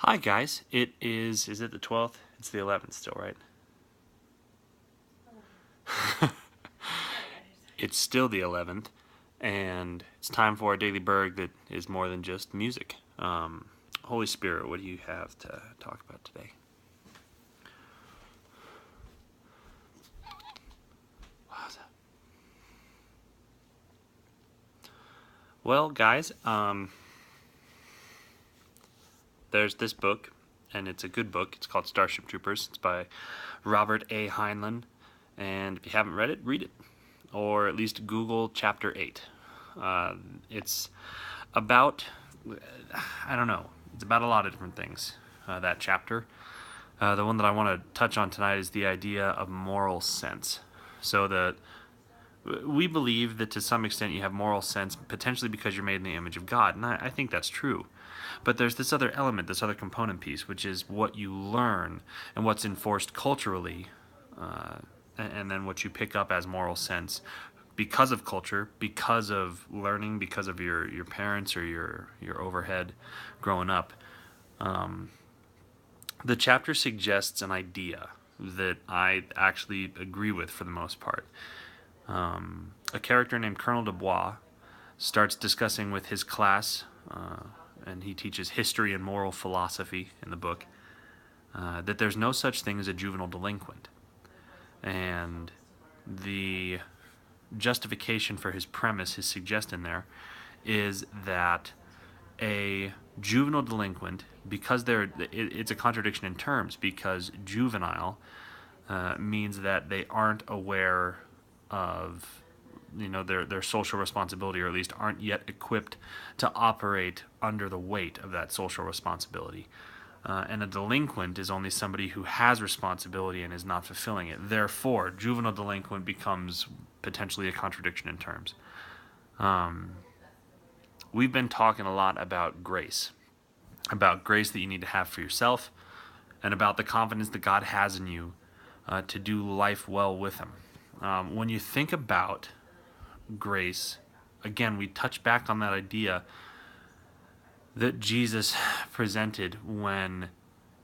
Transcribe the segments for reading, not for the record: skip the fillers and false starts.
Hi guys, is it the 12th? It's the 11th still, right? It's still the 11th, and it's time for a daily burg that is more than just music. Holy Spirit, what do you have to talk about today? Wowza. Well, guys, there's this book, and it's a good book. It's called Starship Troopers. It's by Robert A. Heinlein, and if you haven't read it, read it, or at least Google Chapter 8. It's about, I don't know, it's about a lot of different things, that chapter. The one that I want to touch on tonight is the idea of moral sense. So that we believe that to some extent you have moral sense potentially because you're made in the image of God, and I think that's true. But there's this other element, this other component piece, which is what you learn and what's enforced culturally, and then what you pick up as moral sense because of culture, because of learning, because of your parents or your overhead growing up. The chapter suggests an idea that I actually agree with for the most part. A character named Colonel Dubois starts discussing with his class, and he teaches history and moral philosophy in the book, that there's no such thing as a juvenile delinquent. And the justification for his premise, his suggestion there, is that a juvenile delinquent, because it's a contradiction in terms, because juvenile means that they aren't aware of their social responsibility, or at least aren't yet equipped to operate under the weight of that social responsibility. And a delinquent is only somebody who has responsibility and is not fulfilling it. Therefore, juvenile delinquent becomes potentially a contradiction in terms. We've been talking a lot about grace that you need to have for yourself, and about the confidence that God has in you to do life well with Him. When you think about grace, again, we touch back on that idea that Jesus presented when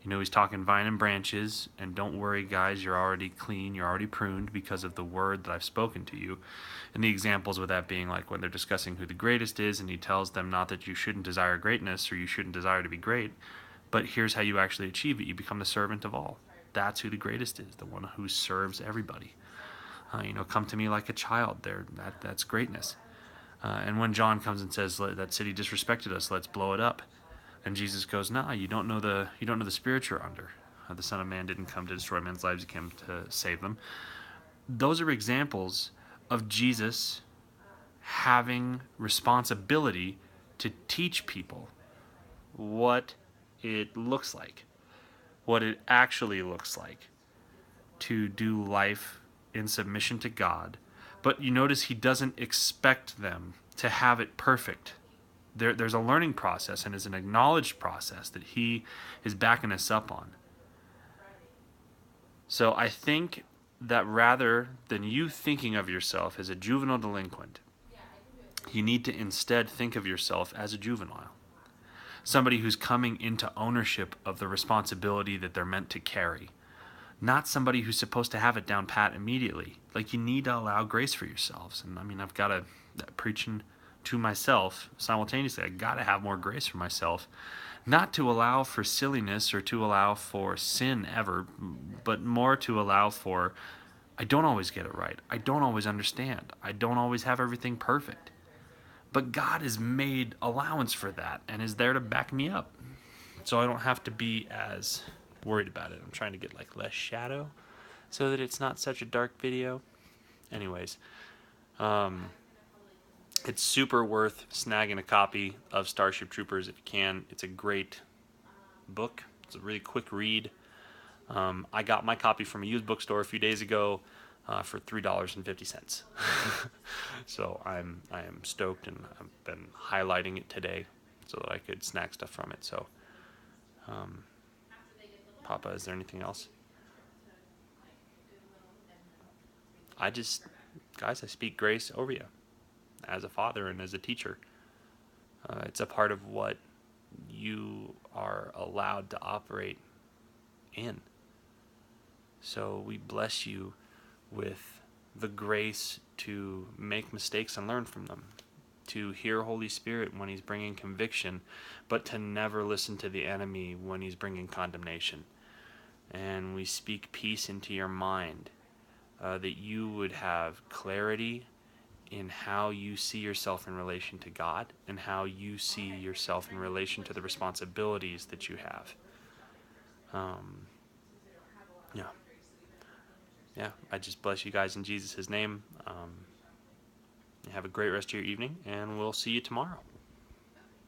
he's talking vine and branches, and don't worry guys, you're already clean, you're already pruned because of the word that I've spoken to you. And the examples with that being like when they're discussing who the greatest is, and he tells them not that you shouldn't desire greatness or you shouldn't desire to be great, but here's how you actually achieve it. You become the servant of all. That's who the greatest is, the one who serves everybody. Come to me like a child. That's greatness. And when John comes and says that city disrespected us, let's blow it up. And Jesus goes, "Nah, you don't know the spirit you're under. The Son of Man didn't come to destroy men's lives; he came to save them." Those are examples of Jesus having responsibility to teach people what it looks like, what it actually looks like to do life in submission to God. But you notice he doesn't expect them to have it perfect. There's a learning process, and it's an acknowledged process that he is backing us up on. So I think that rather than you thinking of yourself as a juvenile delinquent, you need to instead think of yourself as a juvenile. Somebody who's coming into ownership of the responsibility that they're meant to carry. Not somebody who's supposed to have it down pat immediately. Like, you need to allow grace for yourselves. And I mean, I've got to preaching to myself simultaneously. I got to have more grace for myself, not to allow for silliness or to allow for sin ever, but more to allow for, I don't always get it right. I don't always understand. I don't always have everything perfect. But God has made allowance for that and is there to back me up, so I don't have to be as worried about it. I'm trying to get like less shadow so that it's not such a dark video. Anyways, it's super worth snagging a copy of Starship Troopers if you can. It's a great book. It's a really quick read. I got my copy from a used bookstore a few days ago for $3.50. So I am stoked, and I've been highlighting it today so that I could snag stuff from it. So, Papa, is there anything else? Guys, I speak grace over you as a father and as a teacher. It's a part of what you are allowed to operate in. So we bless you with the grace to make mistakes and learn from them, to hear Holy Spirit when he's bringing conviction, but to never listen to the enemy when he's bringing condemnation. And we speak peace into your mind, that you would have clarity in how you see yourself in relation to God and how you see yourself in relation to the responsibilities that you have. Yeah. Yeah, I just bless you guys in Jesus' name. Have a great rest of your evening, and we'll see you tomorrow.